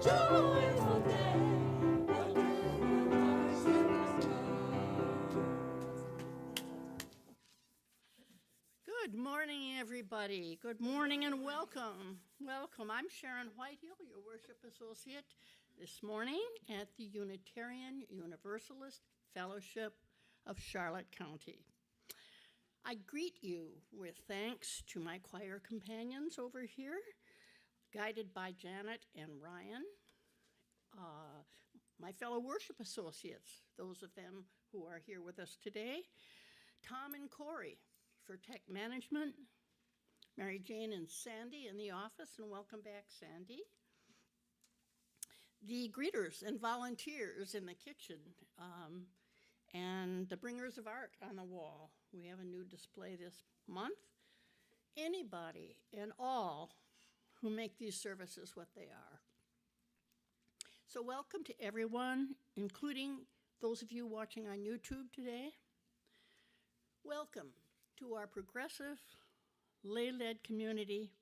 joyful day. The good Lord's in the Good morning, everybody. Good morning and welcome. Welcome. I'm Sharon Whitehill, your worship associate, this morning at the Unitarian Universalist Fellowship of Charlotte County. I greet you with thanks to my choir companions over here, guided by Janet and Ryan, my fellow worship associates, those of them who are here with us today, Tom and Corey for tech management, Mary Jane and Sandy in the office, and welcome back, Sandy. The greeters and volunteers in the kitchen, and the bringers of art on the wall. We have a new display this month. Anybody and all who make these services what they are. So welcome to everyone, including those of you watching on YouTube today. Welcome to our progressive, lay-led community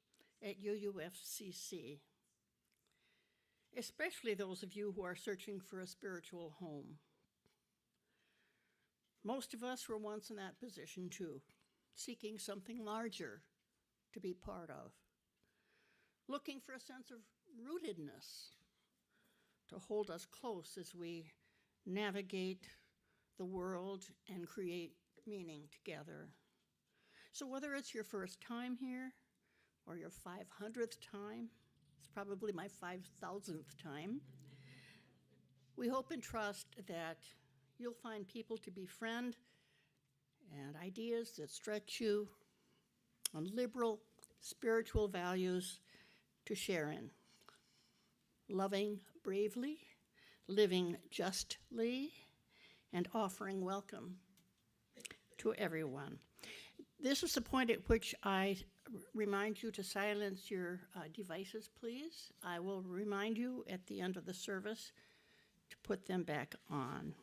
at UUFCC, especially those of you who are searching for a spiritual home. Most of us were once in that position too, seeking something larger to be part of, looking for a sense of rootedness to hold us close as we navigate the world and create meaning together. So whether it's your first time here or your 500th time, it's probably my 5,000th time, we hope and trust that you'll find people to befriend and ideas that stretch you, and liberal spiritual values to share in. Loving bravely, living justly, and offering welcome to everyone. This is the point at which I remind you to silence your devices, please. I will remind you at the end of the service to put them back on.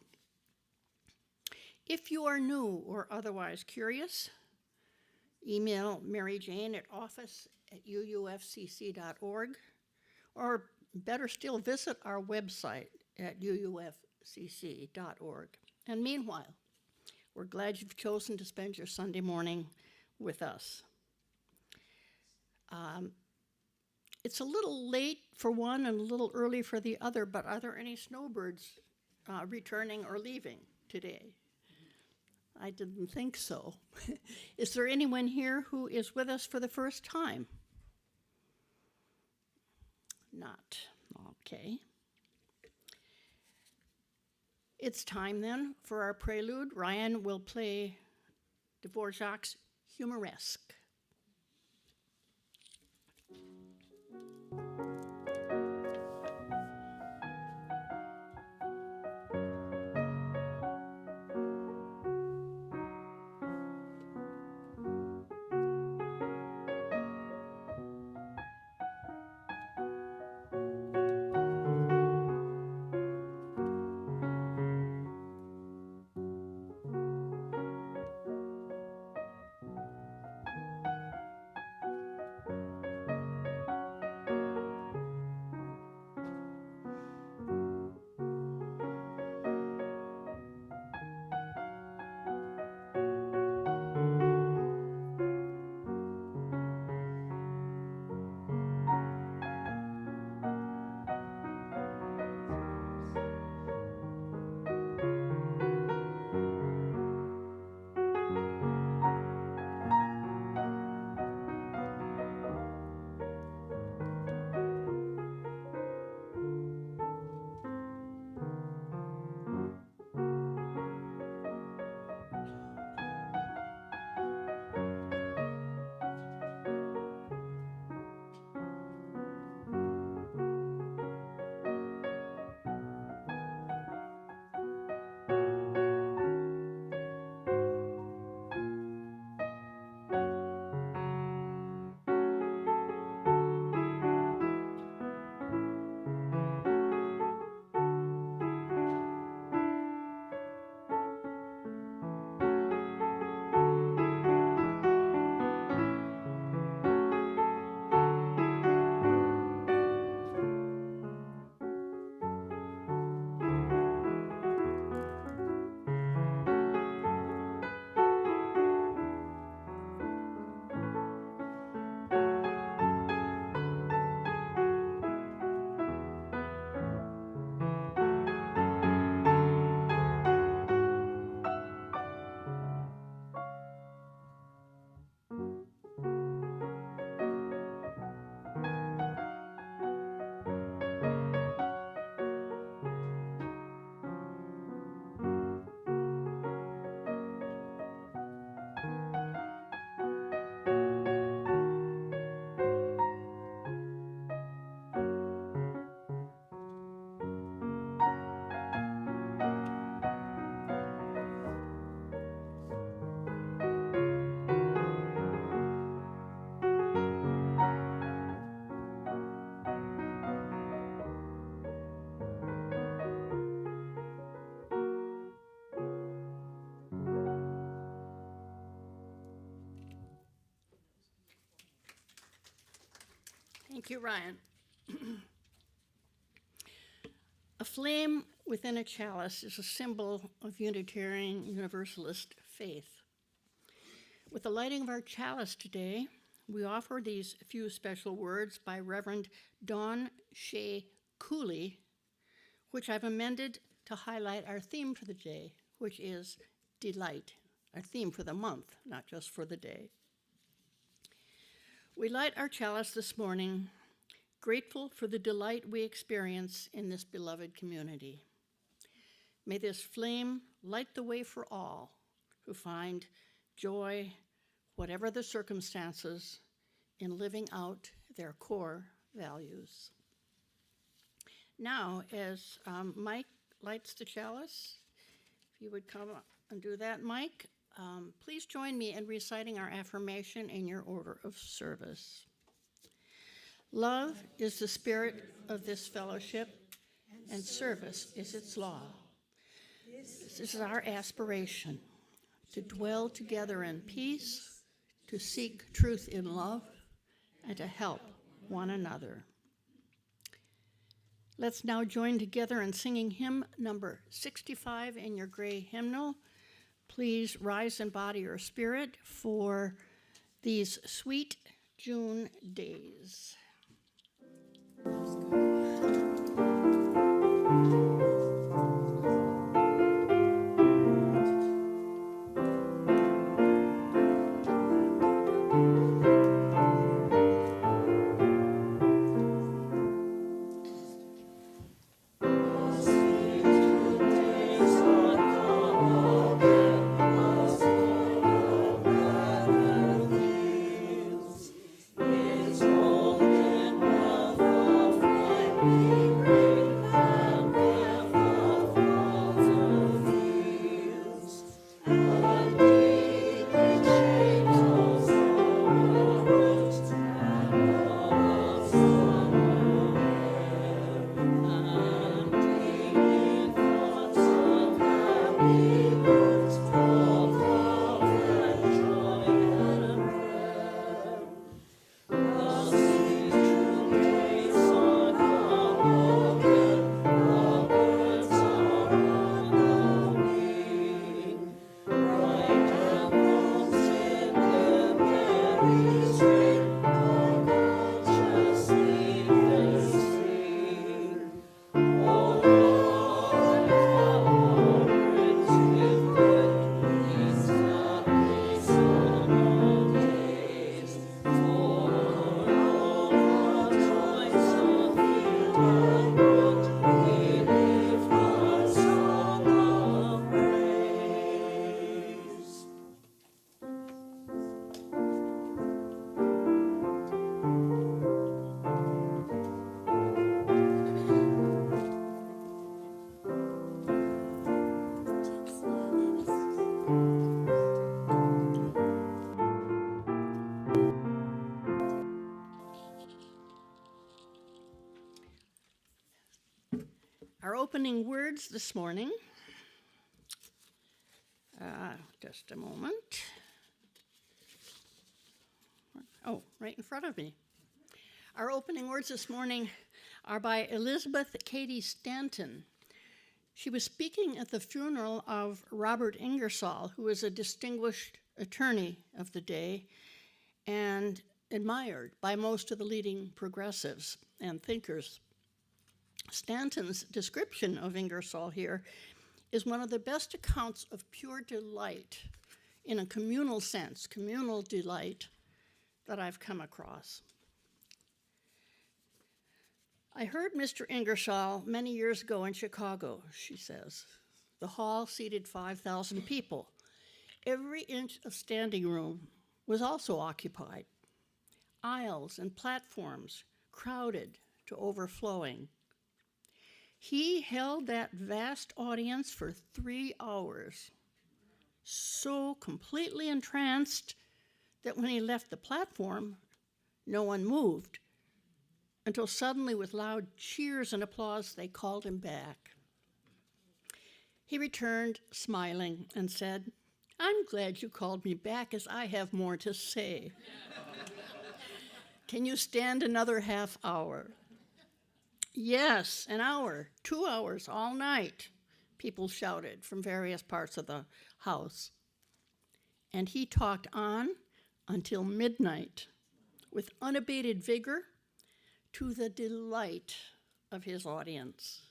If you are new or otherwise curious, email Mary Jane at office@uufcc.org, or better still, visit our website at uufcc.org. And meanwhile, we're glad you've chosen to spend your Sunday morning with us. It's a little late for one and a little early for the other, but are there any snowbirds returning or leaving today? I didn't think so. Is there anyone here who is with us for the first time? Not. Okay. It's time then for our prelude. Ryan will play Dvorak's Humoresque. Thank you, Ryan. A flame within a chalice is a symbol of Unitarian Universalist faith. With the lighting of our chalice today, we offer these few special words by Reverend Dawn Shea Cooley, which I've amended to highlight our theme for the day, which is delight, our theme for the month, not just for the day. We light our chalice this morning, grateful for the delight we experience in this beloved community. May this flame light the way for all who find joy, whatever the circumstances, in living out their core values. Now, as Mike lights the chalice, if you would come up and do that, Mike, please join me in reciting our affirmation in your order of service. Love is the spirit of this fellowship, and service is its law. This is our aspiration, to dwell together in peace, to seek truth in love, and to help one another. Let's now join together in singing hymn number 65 in your gray hymnal. Please rise in body or spirit for these sweet June days. Our opening words this morning, just a moment. Oh, right in front of me. Our opening words this morning are by Elizabeth Cady Stanton. She was speaking at the funeral of Robert Ingersoll, who was a distinguished attorney of the day and admired by most of the leading progressives and thinkers. Stanton's description of Ingersoll here is one of the best accounts of pure delight in a communal sense, communal delight, that I've come across. I heard Mr. Ingersoll many years ago in Chicago, she says. The hall seated 5,000 people. Every inch of standing room was also occupied. Aisles and platforms crowded to overflowing. He held that vast audience for 3 hours, so completely entranced that when he left the platform, no one moved, until suddenly, with loud cheers and applause, they called him back. He returned, smiling, and said, "I'm glad you called me back, as I have more to say." Can you stand another half hour? Yes, an hour, 2 hours, all night, people shouted from various parts of the house. And he talked on until midnight with unabated vigor to the delight of his audience.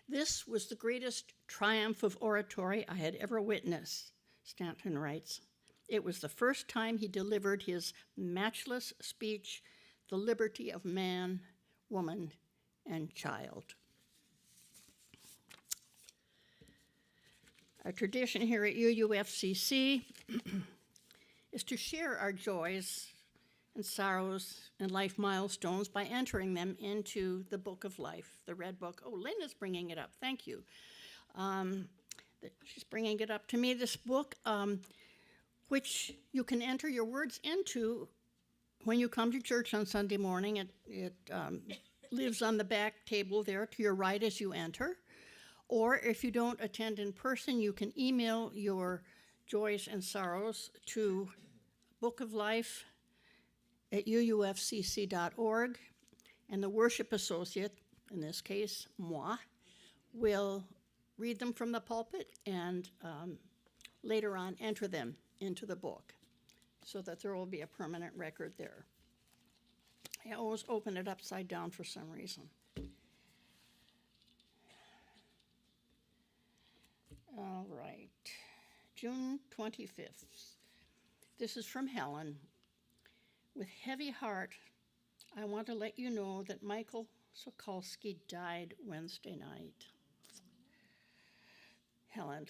This was the greatest triumph of oratory I had ever witnessed, Stanton writes. It was the first time he delivered his matchless speech, The Liberty of Man, Woman, and Child. Our tradition here at UUFCC is to share our joys and sorrows and life milestones by entering them into the Book of Life, the Red Book. Oh, Linda's bringing it up. Thank you. She's bringing it up to me, this book, which you can enter your words into when you come to church on Sunday morning. It lives on the back table there to your right as you enter. Or if you don't attend in person, you can email your joys and sorrows to bookoflife@uufcc.org, and the worship associate, in this case, moi, will read them from the pulpit and later on enter them into the book so that there will be a permanent record there. I always open it upside down for some reason. All right, June 25th. This is from Helen. With heavy heart, I want to let you know that Michael Sokolsky died Wednesday night. Helen,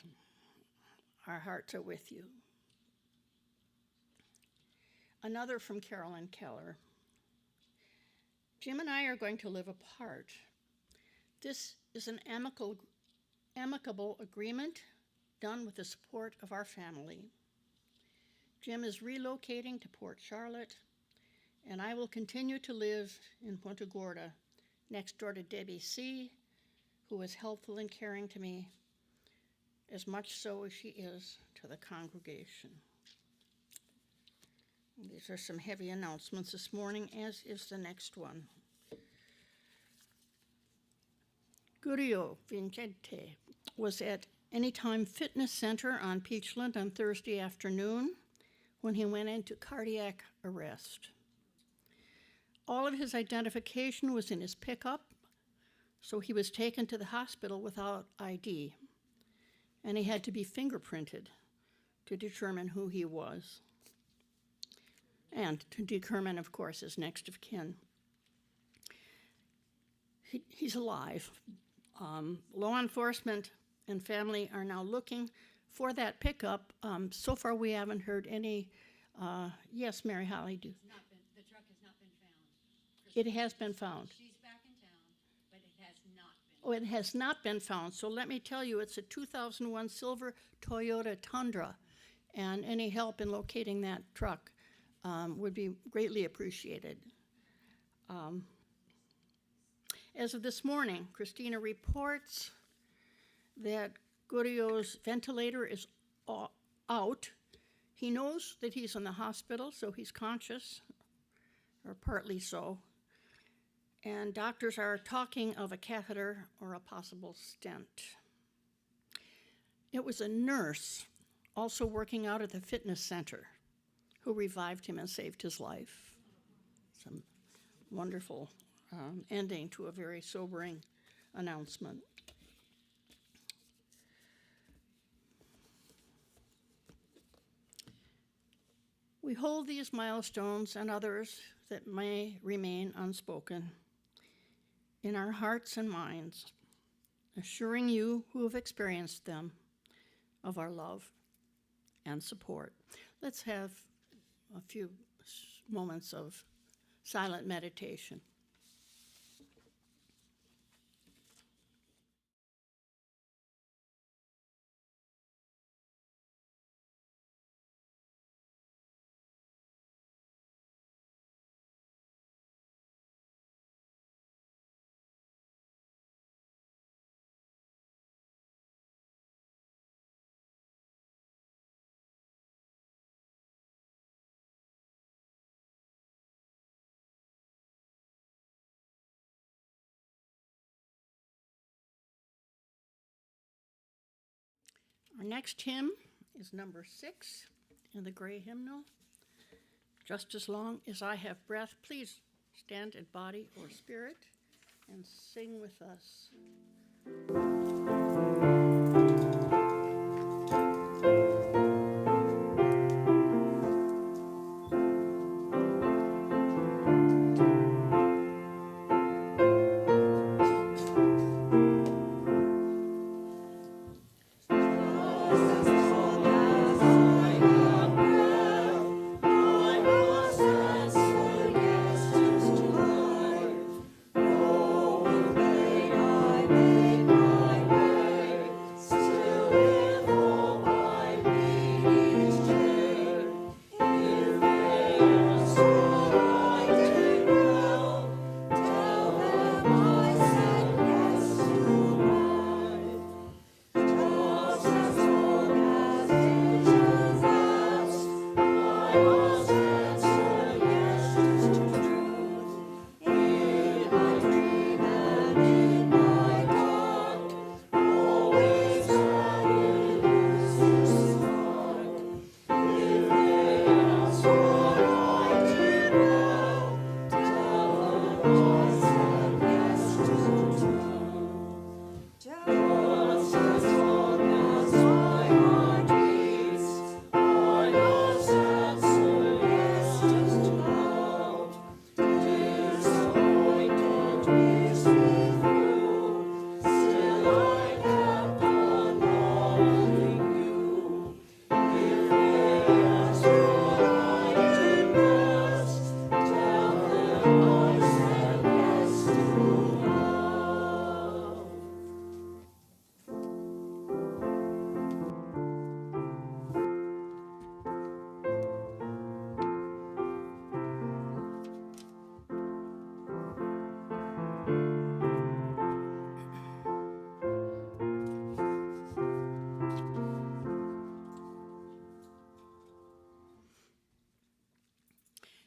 our hearts are with you. Another from Carolyn Keller. Jim and I are going to live apart. This is an amicable agreement done with the support of our family. Jim is relocating to Port Charlotte, and I will continue to live in Punta Gorda, next door to Debbie C., who is helpful in caring to me, as much so as she is to the congregation. These are some heavy announcements this morning, as is the next one. Gurio Vincente was at Anytime Fitness Center on Peachland on Thursday afternoon when he went into cardiac arrest. All of his identification was in his pickup, so he was taken to the hospital without ID, and he had to be fingerprinted to determine who he was, and to determine, of course, his next of kin. He's alive. Law enforcement and family are now looking for that pickup. So far, we haven't heard any. Yes, Mary Holly, do. The truck has not been found. It has been found. She's back in town, but it has not been. Oh, it has not been found. So let me tell you, it's a 2001 silver Toyota Tundra, and any help in locating that truck would be greatly appreciated. As of this morning, Christina reports that Gurio's ventilator is out. He knows that he's in the hospital, so he's conscious, or partly so. And doctors are talking of a catheter or a possible stent. It was a nurse also working out at the fitness center who revived him and saved his life. Some wonderful ending to a very sobering announcement. We hold these milestones and others that may remain unspoken in our hearts and minds, assuring you who have experienced them of our love and support. Let's have a few moments of silent meditation. Our next hymn is number 6 in the gray hymnal. Just as long as I have breath, please stand in body or spirit and sing with us.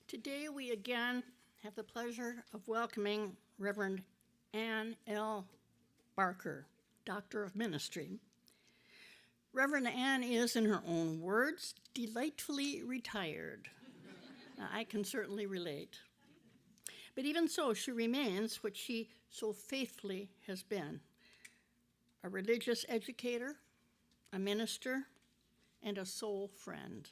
Today we again have the pleasure of welcoming Reverend Ann L. Barker, Doctor of Ministry. Reverend Ann is, in her own words, delightfully retired. Now, I can certainly relate. But even so, she remains what she so faithfully has been, a religious educator, a minister, and a soul friend.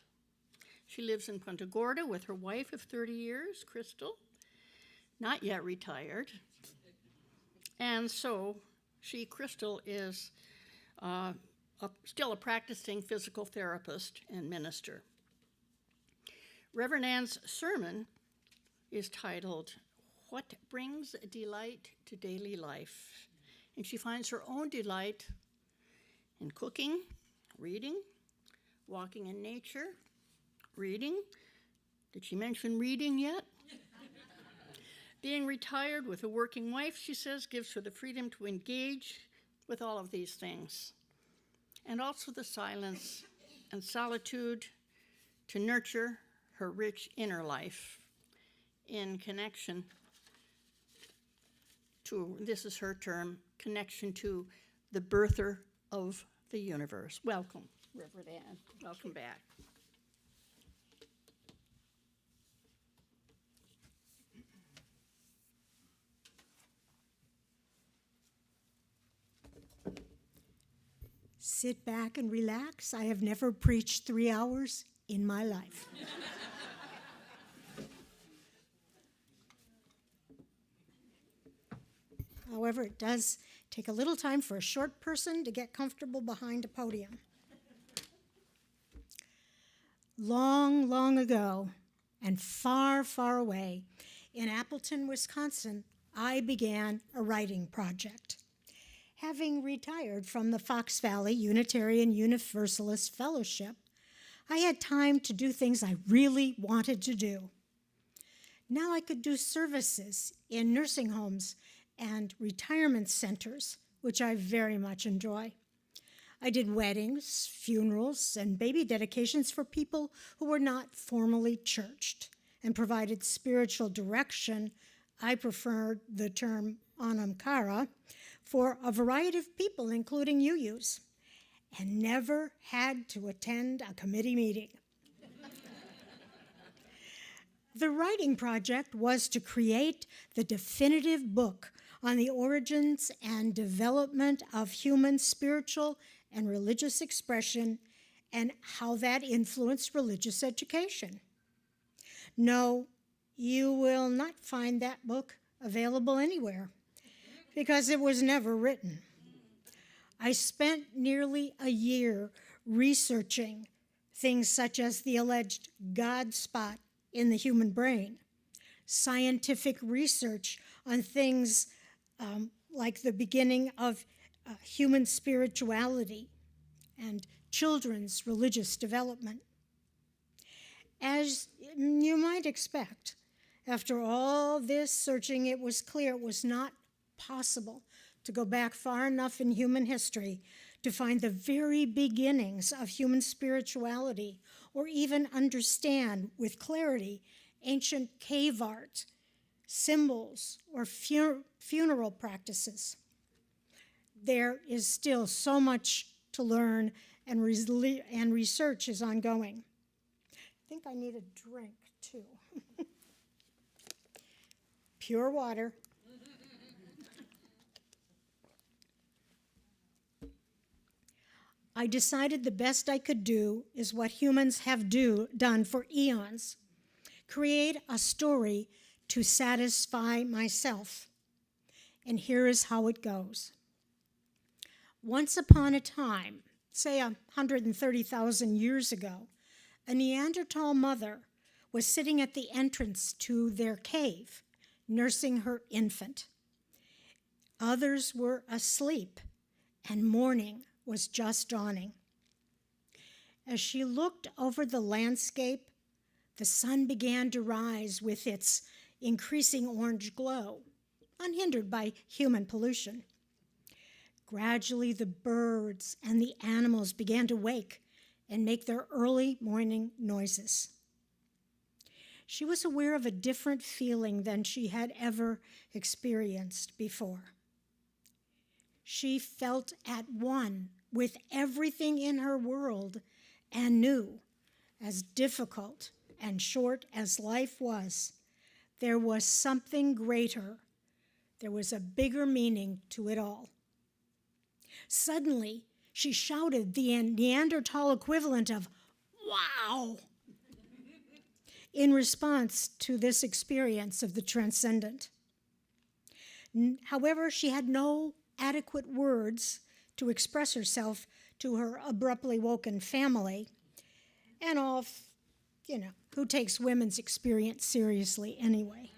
She lives in Punta Gorda with her wife of 30 years, Crystal, not yet retired. And so Crystal, is still a practicing physical therapist and minister. Reverend Ann's sermon is titled, "What Brings Delight to Daily Life?" And she finds her own delight in cooking, reading, walking in nature, reading. Did she mention reading yet? Being retired with a working wife, she says, gives her the freedom to engage with all of these things, and also the silence and solitude to nurture her rich inner life in connection to, this is her term, connection to the birther of the universe. Welcome, Reverend Ann. Welcome back. Sit back and relax. I have never preached 3 hours in my life. However, it does take a little time for a short person to get comfortable behind a podium. Long, long ago, and far, far away, in Appleton, Wisconsin, I began a writing project. Having retired from the Fox Valley Unitarian Universalist Fellowship, I had time to do things I really wanted to do. Now I could do services in nursing homes and retirement centers, which I very much enjoy. I did weddings, funerals, and baby dedications for people who were not formally churched, and provided spiritual direction, I prefer the term anam cara, for a variety of people, including UUs. and never had to attend a committee meeting. The writing project was to create the definitive book on the origins and development of human spiritual and religious expression and how that influenced religious education. No, you will not find that book available anywhere because it was never written. I spent nearly a year researching things such as the alleged God spot in the human brain, scientific research on things like the beginning of human spirituality and children's religious development. As you might expect, after all this searching, it was clear it was not possible to go back far enough in human history to find the very beginnings of human spirituality or even understand with clarity ancient cave art, symbols, or funeral practices. There is still so much to learn, and research is ongoing. I think I need a drink, too. Pure water. I decided the best I could do is what humans have done for eons: create a story to satisfy myself. And here is how it goes. Once upon a time, say 130,000 years ago, a Neanderthal mother was sitting at the entrance to their cave, nursing her infant. Others were asleep, and morning was just dawning. As she looked over the landscape, the sun began to rise with its increasing orange glow, unhindered by human pollution. Gradually, the birds and the animals began to wake and make their early morning noises. She was aware of a different feeling than she had ever experienced before. She felt at one with everything in her world and knew, as difficult and short as life was, there was something greater. There was a bigger meaning to it all. Suddenly, she shouted the Neanderthal equivalent of, "Wow!" in response to this experience of the transcendent. However, she had no adequate words to express herself to her abruptly woken family, and all, who takes women's experience seriously anyway.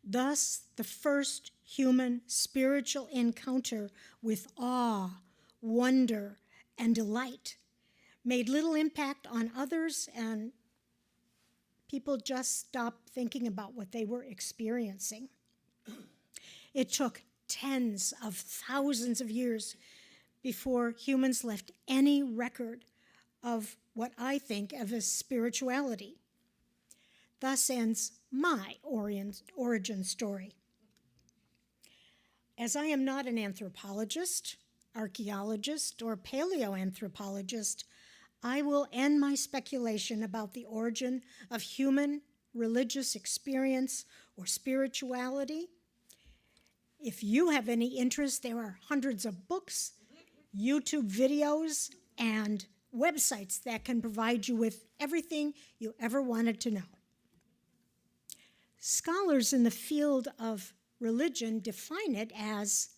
Thus, the first human spiritual encounter with awe, wonder, and delight made little impact on others, and people just stopped thinking about what they were experiencing. It took tens of thousands of years before humans left any record of what I think of as spirituality. Thus ends my origin story. As I am not an anthropologist, archaeologist, or paleoanthropologist, I will end my speculation about the origin of human religious experience or spirituality. If you have any interest, there are hundreds of books, YouTube videos, and websites that can provide you with everything you ever wanted to know. Scholars in the field of religion define it as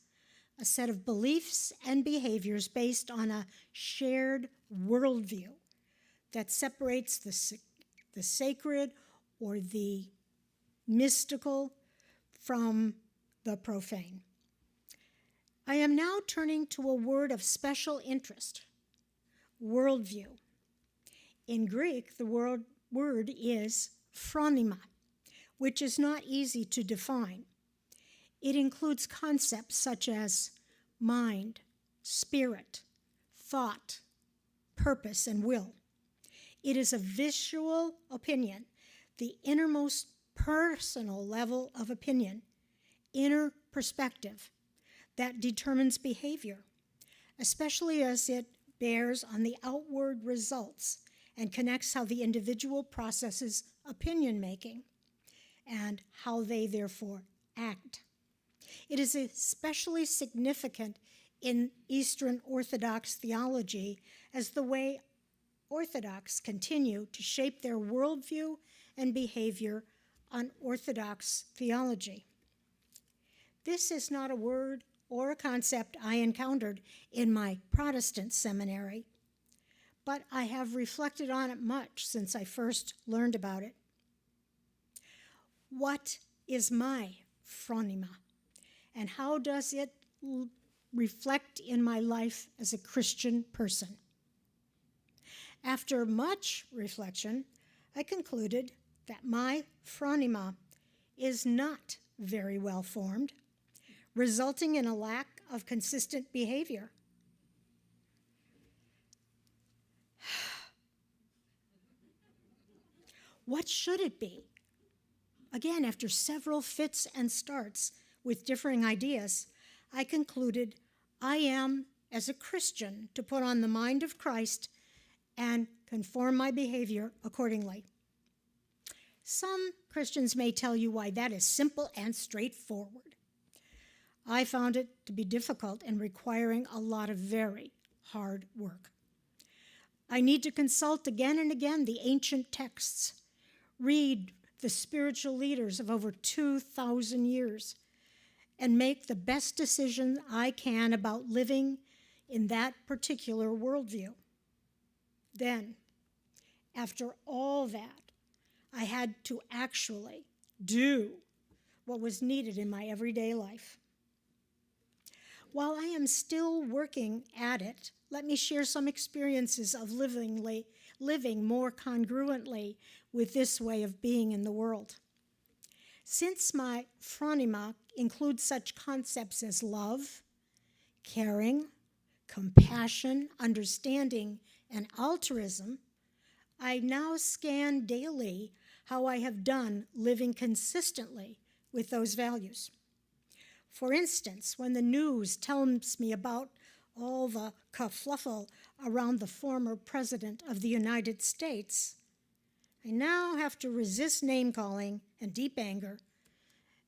a set of beliefs and behaviors based on a shared worldview that separates the sacred or the mystical from the profane. I am now turning to a word of special interest: worldview. In Greek, the word is phronima, which is not easy to define. It includes concepts such as mind, spirit, thought, purpose, and will. It is a visual opinion, the innermost personal level of opinion, inner perspective that determines behavior. especially as it bears on the outward results and connects how the individual processes opinion making and how they therefore act. It is especially significant in Eastern Orthodox theology as the way Orthodox continue to shape their worldview and behavior on Orthodox theology. This is not a word or a concept I encountered in my Protestant seminary, but I have reflected on it much since I first learned about it. What is my phronema, and how does it reflect in my life as a Christian person? After much reflection, I concluded that my phronema is not very well formed, resulting in a lack of consistent behavior. What should it be? Again, after several fits and starts with differing ideas, I concluded I am, as a Christian, to put on the mind of Christ and conform my behavior accordingly. Some Christians may tell you why that is simple and straightforward. I found it to be difficult and requiring a lot of very hard work. I need to consult again and again the ancient texts, read the spiritual leaders of over 2,000 years, and make the best decision I can about living in that particular worldview. Then, after all that, I had to actually do what was needed in my everyday life. While I am still working at it, let me share some experiences of living more congruently with this way of being in the world. Since my phronema includes such concepts as love, caring, compassion, understanding, and altruism, I now scan daily how I have done living consistently with those values. For instance, when the news tells me about all the kerfluffle around the former president of the United States, I now have to resist name-calling and deep anger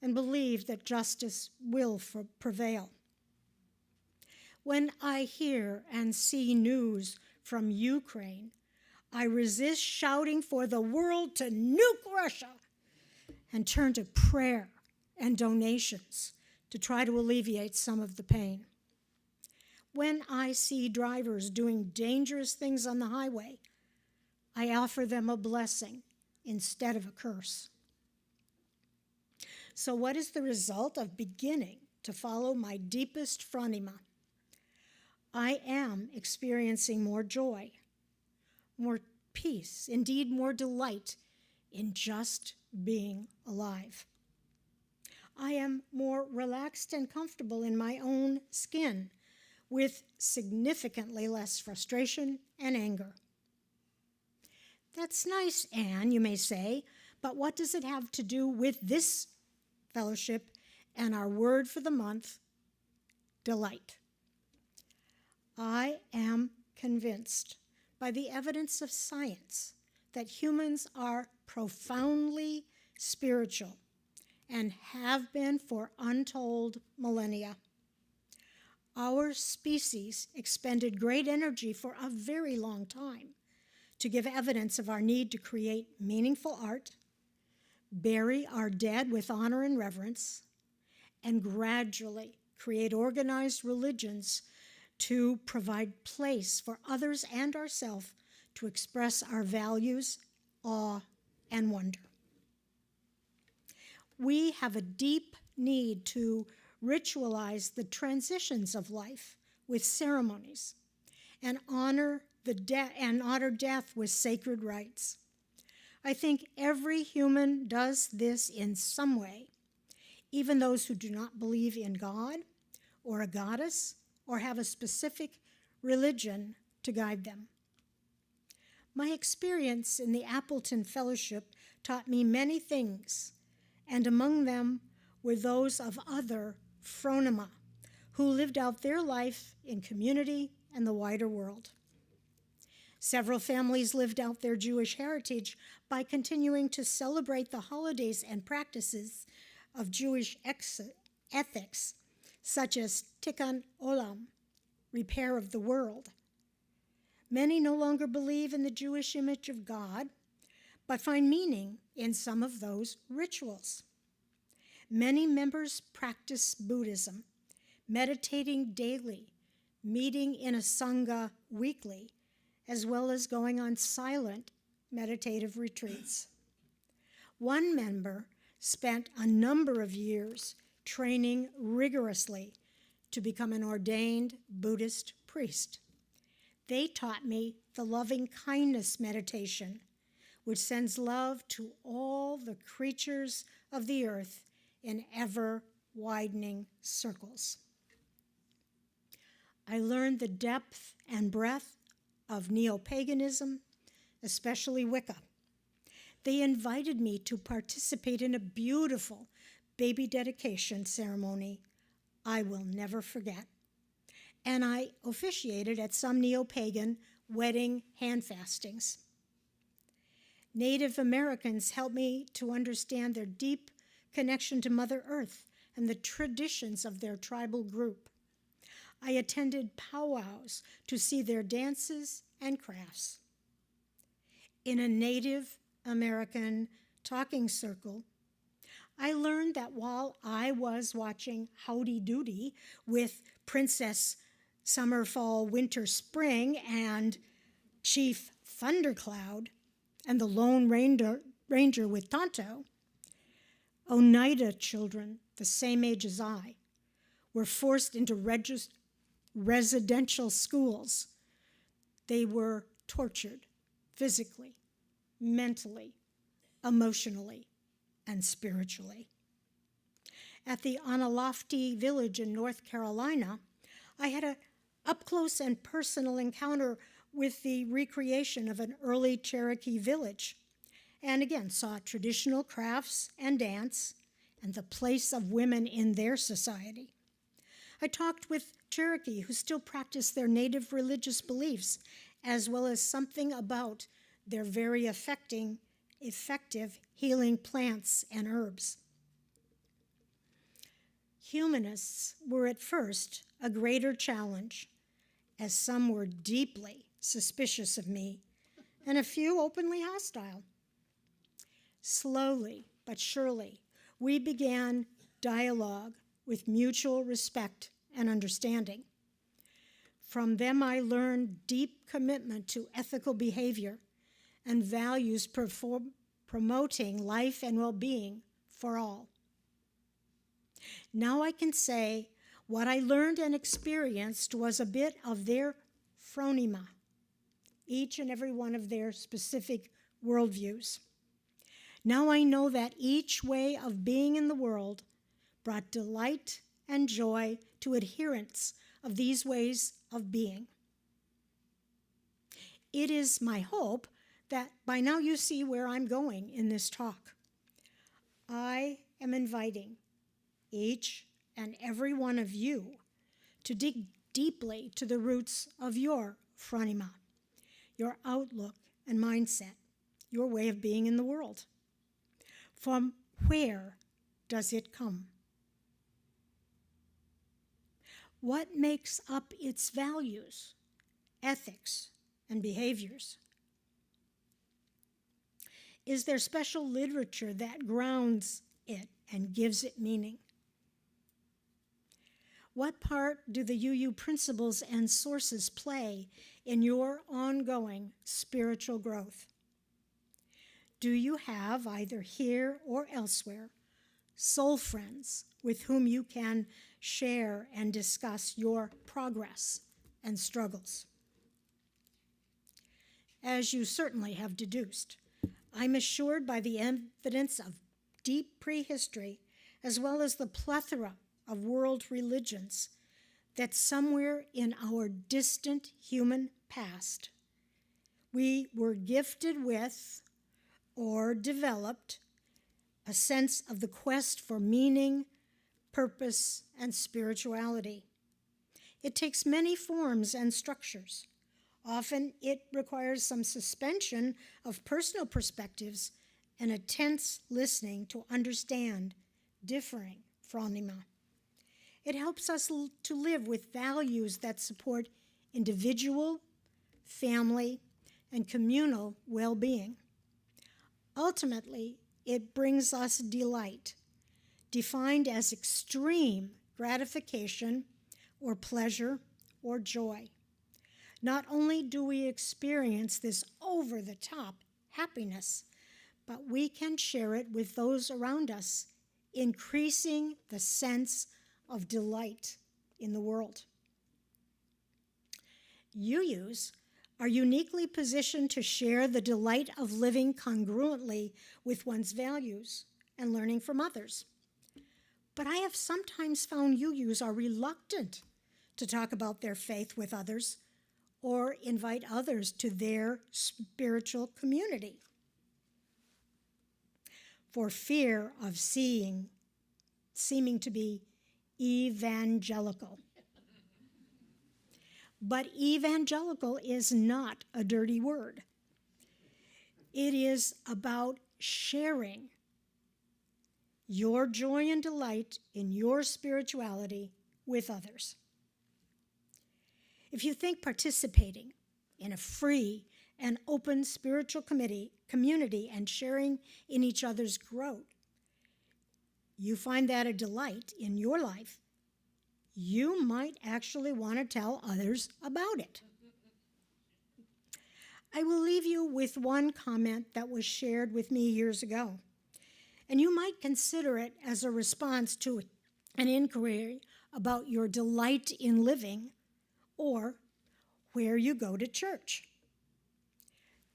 and believe that justice will prevail. When I hear and see news from Ukraine, I resist shouting for the world to nuke Russia and turn to prayer and donations to try to alleviate some of the pain. When I see drivers doing dangerous things on the highway, I offer them a blessing instead of a curse. So what is the result of beginning to follow my deepest phronema? I am experiencing more joy, more peace, indeed more delight in just being alive. I am more relaxed and comfortable in my own skin, with significantly less frustration and anger. That's nice, Anne, you may say, but what does it have to do with this fellowship and our word for the month, delight? I am convinced by the evidence of science that humans are profoundly spiritual and have been for untold millennia. Our species expended great energy for a very long time to give evidence of our need to create meaningful art, bury our dead with honor and reverence, and gradually create organized religions to provide place for others and ourselves to express our values, awe, and wonder. We have a deep need to ritualize the transitions of life with ceremonies and honor death with sacred rites. I think every human does this in some way, even those who do not believe in God or a goddess or have a specific religion to guide them. My experience in the Appleton Fellowship taught me many things, and among them were those of other phronema who lived out their life in community and the wider world. Several families lived out their Jewish heritage by continuing to celebrate the holidays and practices of Jewish ethics, such as Tikkun Olam, repair of the world. Many no longer believe in the Jewish image of God, but find meaning in some of those rituals. Many members practice Buddhism, meditating daily, meeting in a sangha weekly, as well as going on silent meditative retreats. One member spent a number of years training rigorously to become an ordained Buddhist priest. They taught me the loving kindness meditation, which sends love to all the creatures of the earth in ever-widening circles. I learned the depth and breadth of neo-paganism, especially Wicca. They invited me to participate in a beautiful baby dedication ceremony I will never forget. And I officiated at some neo-pagan wedding handfastings. Native Americans helped me to understand their deep connection to Mother Earth and the traditions of their tribal group. I attended powwows to see their dances and crafts. In a Native American talking circle, I learned that while I was watching Howdy Doody with Princess Summer, Fall, Winter, Spring and Chief Thundercloud and the Lone Ranger with Tonto, Oneida children the same age as I were forced into residential schools. They were tortured physically, mentally, emotionally, and spiritually. At the Onalofty Village in North Carolina, I had an up-close and personal encounter with the recreation of an early Cherokee village, and again saw traditional crafts and dance and the place of women in their society. I talked with Cherokee who still practice their native religious beliefs, as well as something about their very effective healing plants and herbs. Humanists were at first a greater challenge, as some were deeply suspicious of me, and a few openly hostile. Slowly but surely, we began dialogue with mutual respect and understanding. From them, I learned deep commitment to ethical behavior and values promoting life and well-being for all. Now I can say what I learned and experienced was a bit of their phronema, each and every one of their specific worldviews. Now I know that each way of being in the world brought delight and joy to adherents of these ways of being. It is my hope that by now you see where I'm going in this talk. I am inviting each and every one of you to dig deeply to the roots of your phronema, your outlook and mindset, your way of being in the world. From where does it come? What makes up its values, ethics, and behaviors? Is there special literature that grounds it and gives it meaning? What part do the UU principles and sources play in your ongoing spiritual growth? Do you have, either here or elsewhere, soul friends with whom you can share and discuss your progress and struggles? As you certainly have deduced, I'm assured by the evidence of deep prehistory, as well as the plethora of world religions, that somewhere in our distant human past, we were gifted with or developed a sense of the quest for meaning, purpose, and spirituality. It takes many forms and structures. Often it requires some suspension of personal perspectives and a tense listening to understand differing phronema. It helps us to live with values that support individual, family, and communal well-being. Ultimately, it brings us delight, defined as extreme gratification or pleasure or joy. Not only do we experience this over-the-top happiness, but we can share it with those around us, increasing the sense of delight in the world. UUs are uniquely positioned to share the delight of living congruently with one's values and learning from others. But I have sometimes found UUs are reluctant to talk about their faith with others or invite others to their spiritual community for fear of seeming to be evangelical. But evangelical is not a dirty word. It is about sharing your joy and delight in your spirituality with others. If you think participating in a free and open spiritual community and sharing in each other's growth, you find that a delight in your life, you might actually want to tell others about it. I will leave you with one comment that was shared with me years ago, and you might consider it as a response to an inquiry about your delight in living or where you go to church.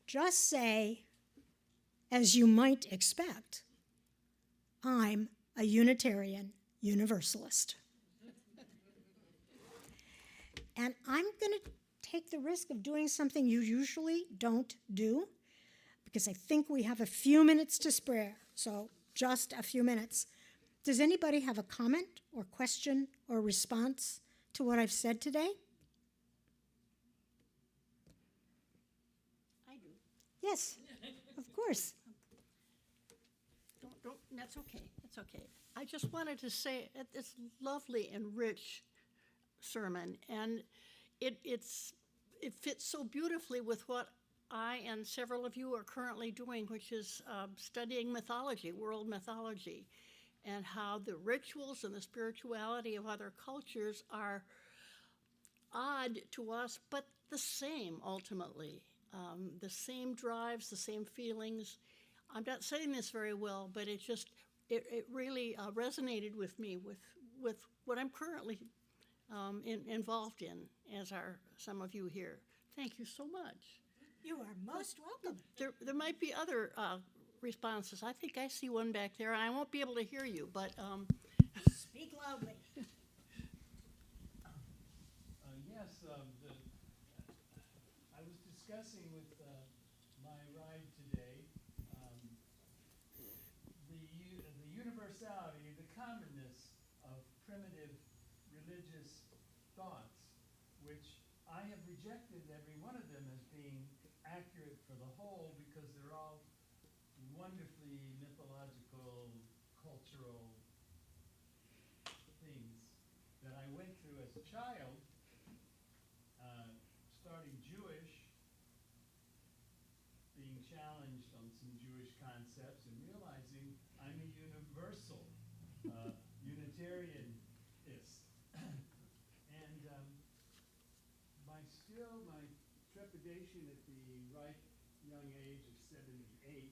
Just say, as you might expect, I'm a Unitarian Universalist. And I'm going to take the risk of doing something you usually don't do, because I think we have a few minutes to spare, so just a few minutes. Does anybody have a comment or question or response to what I've said today? I do. Yes, of course. Don't, that's okay, that's okay. I just wanted to say, it's lovely and rich sermon, and it fits so beautifully with what I and several of you are currently doing, which is studying mythology, world mythology, and how the rituals and the spirituality of other cultures are odd to us, but the same ultimately. The same drives, the same feelings. I'm not saying this very well, but it really resonated with me with what I'm currently involved in, as are some of you here. Thank you so much. You are most welcome. There might be other responses. I think I see one back there, and I won't be able to hear you, but Speak loudly. Yes, I was discussing with my ride today the universality, the commonness of primitive religious thoughts, which I have rejected every one of them as being accurate for the whole, because they're all wonderfully mythological, cultural things that I went through as a child, starting Jewish, being challenged on some Jewish concepts, and realizing I'm a universal Unitarianist. And my trepidation at the ripe young age of 78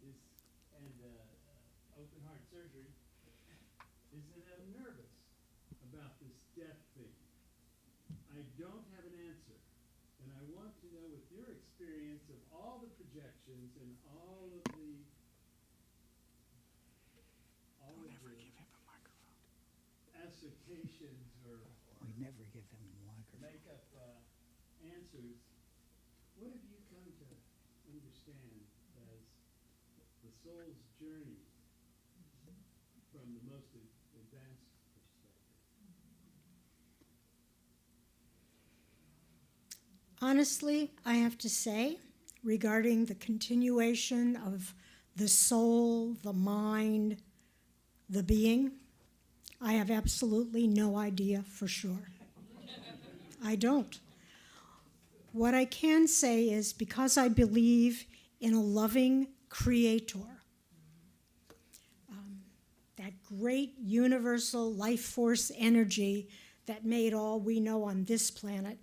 is, and open heart surgery, is that I'm nervous about this death thing. I don't have an answer, and I want to know, with your experience of all the projections and all of the associations or We never give him a microphone. make up answers, what have you come to understand as the soul's journey from the most advanced perspective? Honestly, I have to say, regarding the continuation of the soul, the mind, the being, I have absolutely no idea for sure. I don't. What I can say is because I believe in a loving creator, that great universal life force energy that made all we know on this planet,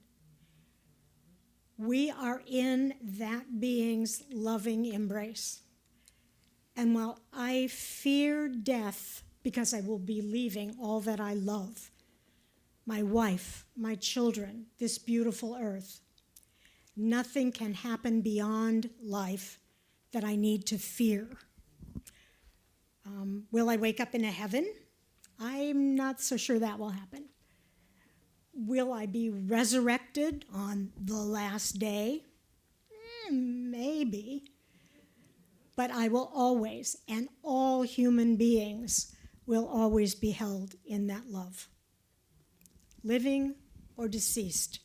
we are in that being's loving embrace. And while I fear death because I will be leaving all that I love, my wife, my children, this beautiful earth, nothing can happen beyond life that I need to fear. Will I wake up in a heaven? I'm not so sure that will happen. Will I be resurrected on the last day? Maybe. But I will always, and all human beings will always be held in that love. Living or deceased,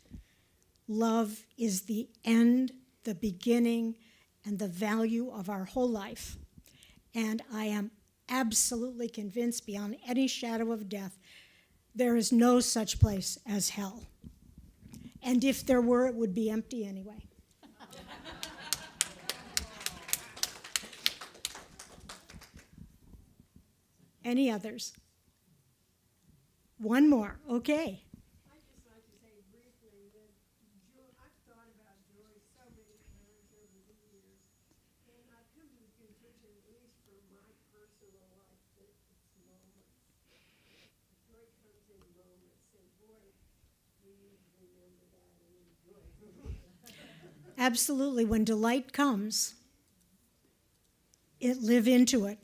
love is the end, the beginning, and the value of our whole life. And I am absolutely convinced beyond any shadow of death, there is no such place as hell. And if there were, it would be empty anyway. Any others? One more, okay. I'd just like to say briefly that I've thought about joy so many times over the years, and I've come to the conclusion, at least for my personal life, that it's moments. Joy comes in moments, and boy, we need to remember that and enjoy it. Absolutely, when delight comes, live into it.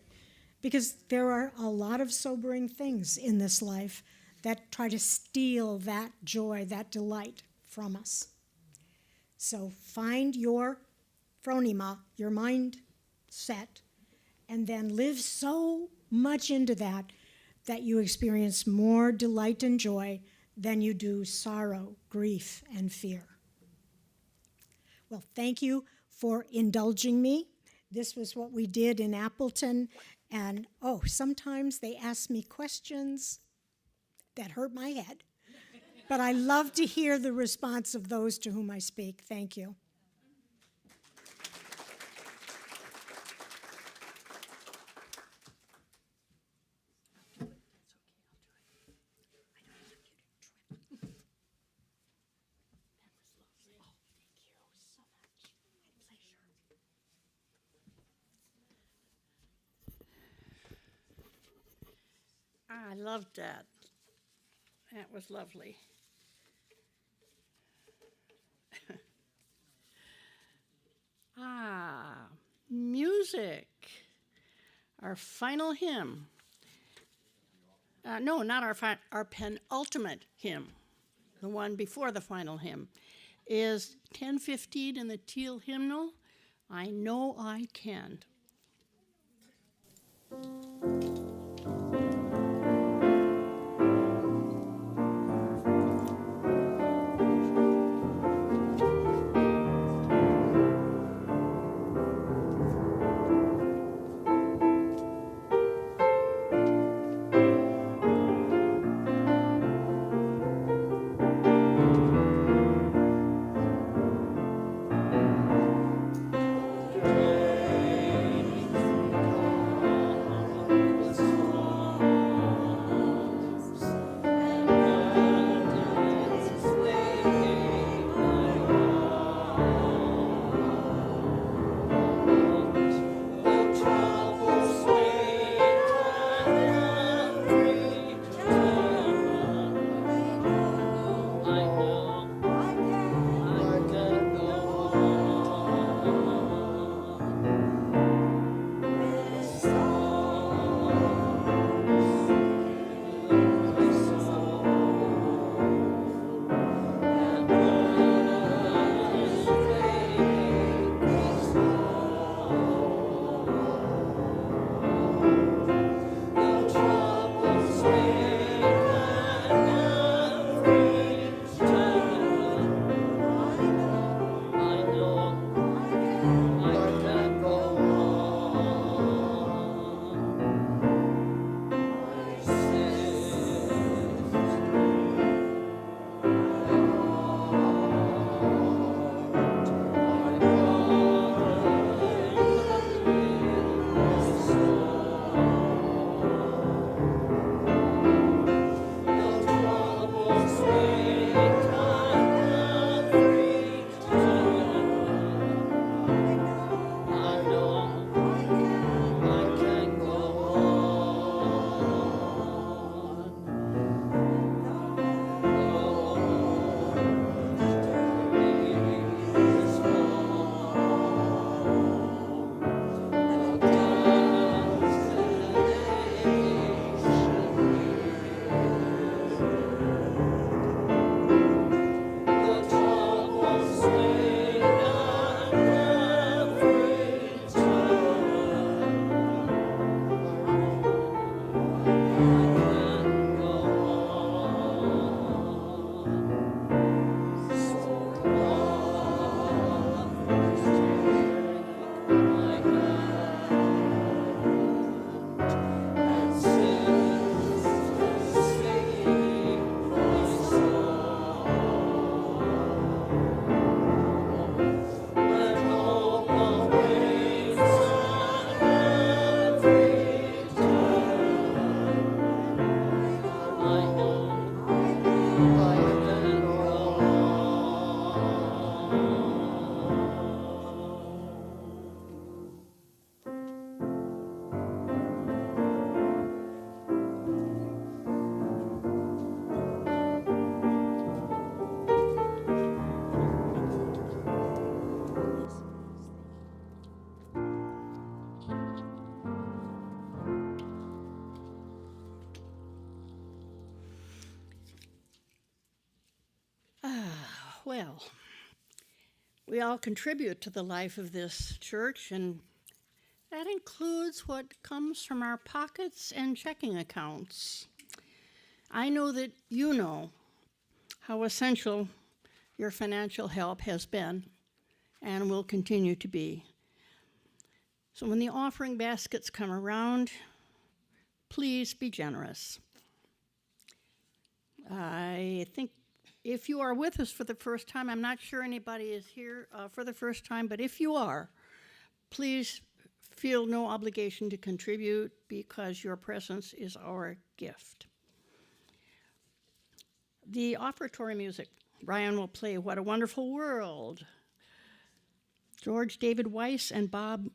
Because there are a lot of sobering things in this life that try to steal that joy, that delight from us. So find your phronema, your mindset, and then live so much into that that you experience more delight and joy than you do sorrow, grief, and fear. Well, thank you for indulging me. This was what we did in Appleton. And, sometimes they ask me questions that hurt my head. But I love to hear the response of those to whom I speak. Thank you. I loved that. That was lovely. Music. Our final hymn. No, not our penultimate hymn. The one before the final hymn is 10:15 in the Teal hymnal. I know I can. Well, we all contribute to the life of this church, and that includes what comes from our pockets and checking accounts. I know that you know how essential your financial help has been and will continue to be. So when the offering baskets come around, please be generous. I think if you are with us for the first time, I'm not sure anybody is here for the first time, but if you are, please feel no obligation to contribute because your presence is our gift. The offertory music, Brian will play What a Wonderful World. George David Weiss and Bob,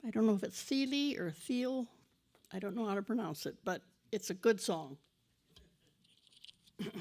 I don't know if it's Thiele or Thiel, I don't know how to pronounce it, but it's a good song. Thank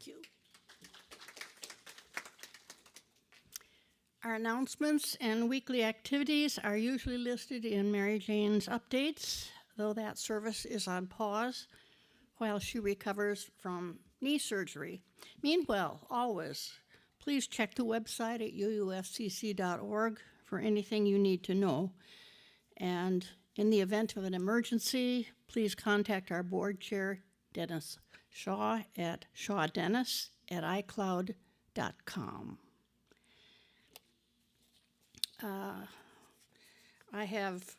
you. Our announcements and weekly activities are usually listed in Mary Jane's updates, though that service is on pause while she recovers from knee surgery. Meanwhile, always, please check the website at uufcc.org for anything you need to know. And in the event of an emergency, please contact our board chair, Dennis Shaw, at shawdennis@icloud.com. I have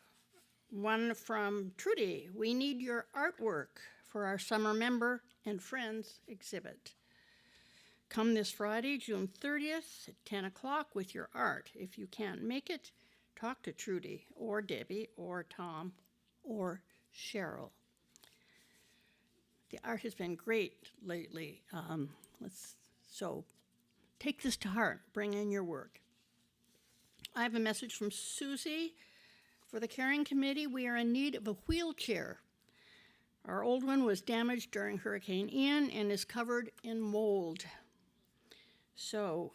one from Trudy. We need your artwork for our summer member and friends exhibit. Come this Friday, June 30th at 10 o'clock with your art. If you can't make it, talk to Trudy or Debbie or Tom or Cheryl. The art has been great lately. So take this to heart. Bring in your work. I have a message from Susie. For the caring committee, we are in need of a wheelchair. Our old one was damaged during Hurricane Ian and is covered in mold. So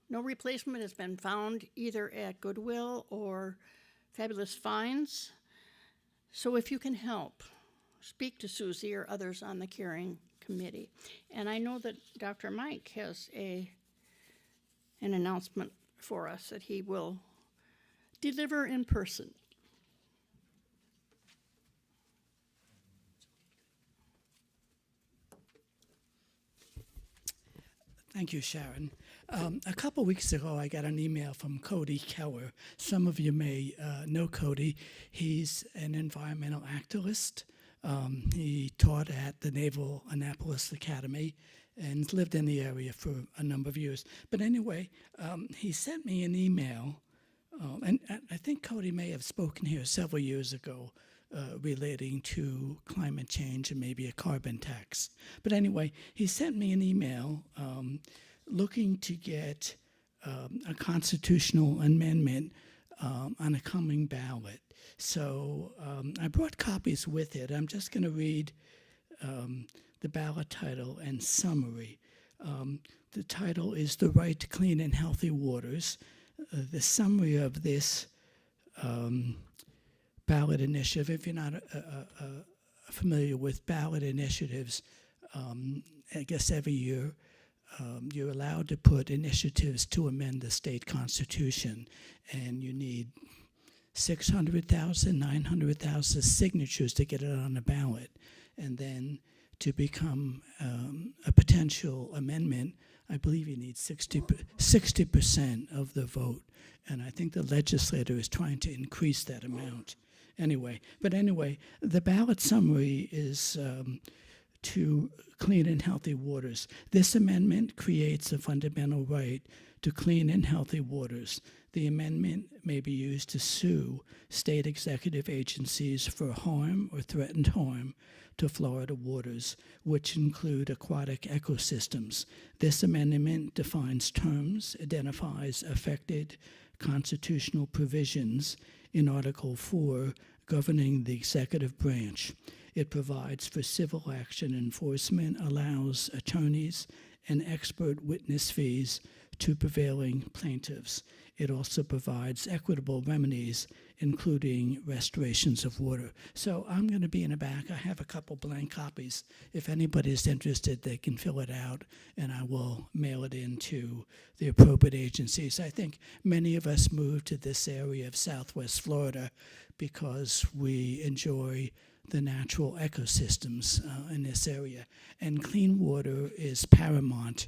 no replacement has been found either at Goodwill or Fabulous Finds. So if you can help, speak to Susie or others on the caring committee. And I know that Dr. Mike has an announcement for us that he will deliver in person. Thank you, Sharon. A couple weeks ago, I got an email from Cody Keller. Some of you may know Cody. He's an environmental activist He taught at the Naval Annapolis Academy and lived in the area for a number of years. But anyway, he sent me an email, and I think Cody may have spoken here several years ago relating to climate change and maybe a carbon tax. But anyway, he sent me an email looking to get a constitutional amendment on a coming ballot. So I brought copies with it. I'm just going to read the ballot title and summary. The title is The Right to Clean and Healthy Waters. The summary of this ballot initiative, if you're not familiar with ballot initiatives, I guess every year you're allowed to put initiatives to amend the state constitution, and you need 600,000, 900,000 signatures to get it on the ballot. And then to become a potential amendment, I believe you need 60% of the vote. And I think the legislator is trying to increase that amount. Anyway, the ballot summary is to clean and healthy waters. This amendment creates a fundamental right to clean and healthy waters. The amendment may be used to sue state executive agencies for harm or threatened harm to Florida waters, which include aquatic ecosystems. This amendment defines terms, identifies affected constitutional provisions in Article 4 governing the executive branch. It provides for civil action enforcement, allows attorneys and expert witness fees to prevailing plaintiffs. It also provides equitable remedies, including restorations of water. So I'm going to be in the back. I have a couple blank copies. If anybody's interested, they can fill it out, and I will mail it in to the appropriate agencies. I think many of us moved to this area of Southwest Florida because we enjoy the natural ecosystems in this area. And clean water is paramount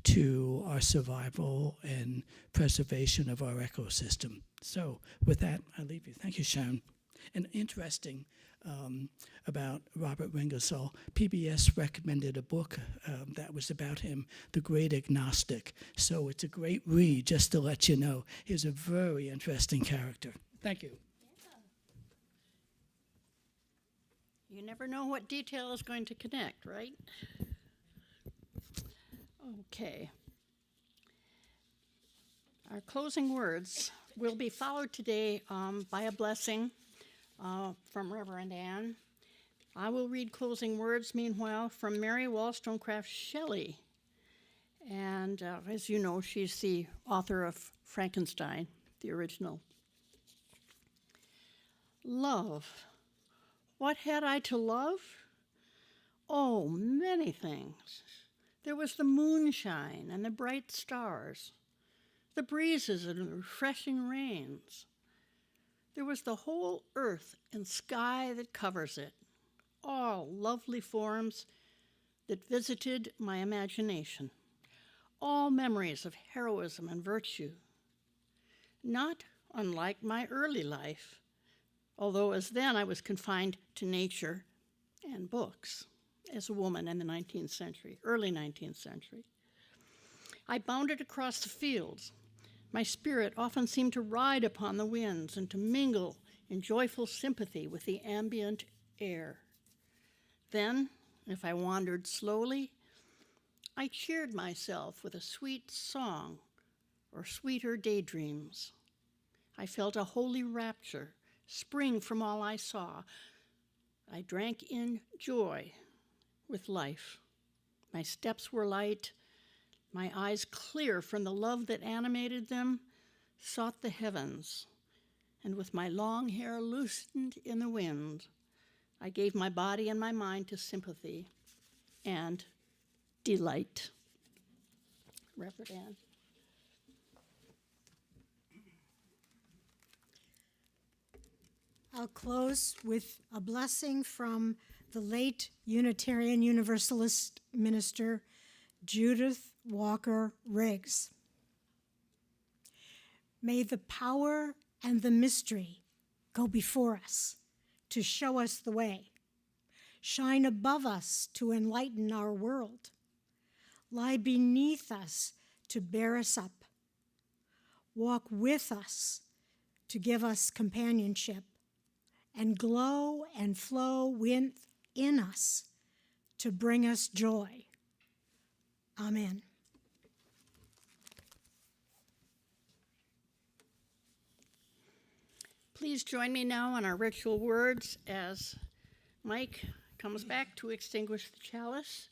to our survival and preservation of our ecosystem. So with that, I leave you. Thank you, Sharon. And interesting about Robert Ringersoll, PBS recommended a book that was about him, The Great Agnostic. So it's a great read, just to let you know. He's a very interesting character. Thank you. You never know what detail is going to connect, right? Okay. Our closing words will be followed today by a blessing from Reverend Ann. I will read closing words, meanwhile, from Mary Wollstonecraft Shelley. And as you know, she's the author of Frankenstein, the original. Love. What had I to love? Oh, many things. There was the moonshine and the bright stars, the breezes and the refreshing rains. There was the whole earth and sky that covers it, all lovely forms that visited my imagination, all memories of heroism and virtue. Not unlike my early life, although as then I was confined to nature and books as a woman in the 19th century, early 19th century. I bounded across the fields. My spirit often seemed to ride upon the winds and to mingle in joyful sympathy with the ambient air. Then, if I wandered slowly, I cheered myself with a sweet song or sweeter daydreams. I felt a holy rapture spring from all I saw. I drank in joy with life. My steps were light, my eyes clear from the love that animated them, sought the heavens, and with my long hair loosened in the wind, I gave my body and my mind to sympathy and delight. Reverend Ann. I'll close with a blessing from the late Unitarian Universalist minister Judith Walker Riggs. May the power and the mystery go before us to show us the way. shine above us to enlighten our world, lie beneath us to bear us up, walk with us to give us companionship, and glow and flow within us to bring us joy. Amen. Please join me now on our ritual words as Mike comes back to extinguish the chalice.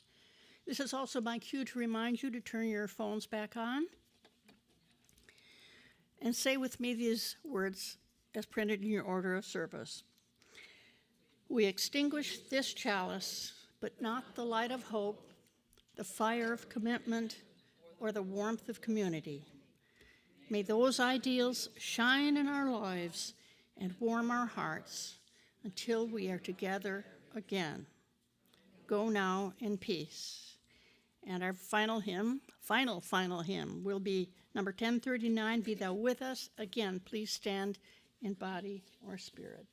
This is also my cue to remind you to turn your phones back on. And say with me these words as printed in your order of service. We extinguish this chalice, but not the light of hope, the fire of commitment, or the warmth of community. May those ideals shine in our lives and warm our hearts until we are together again. Go now in peace. And our final hymn will be number 1039, Be Thou With Us. Again, please stand in body or spirit.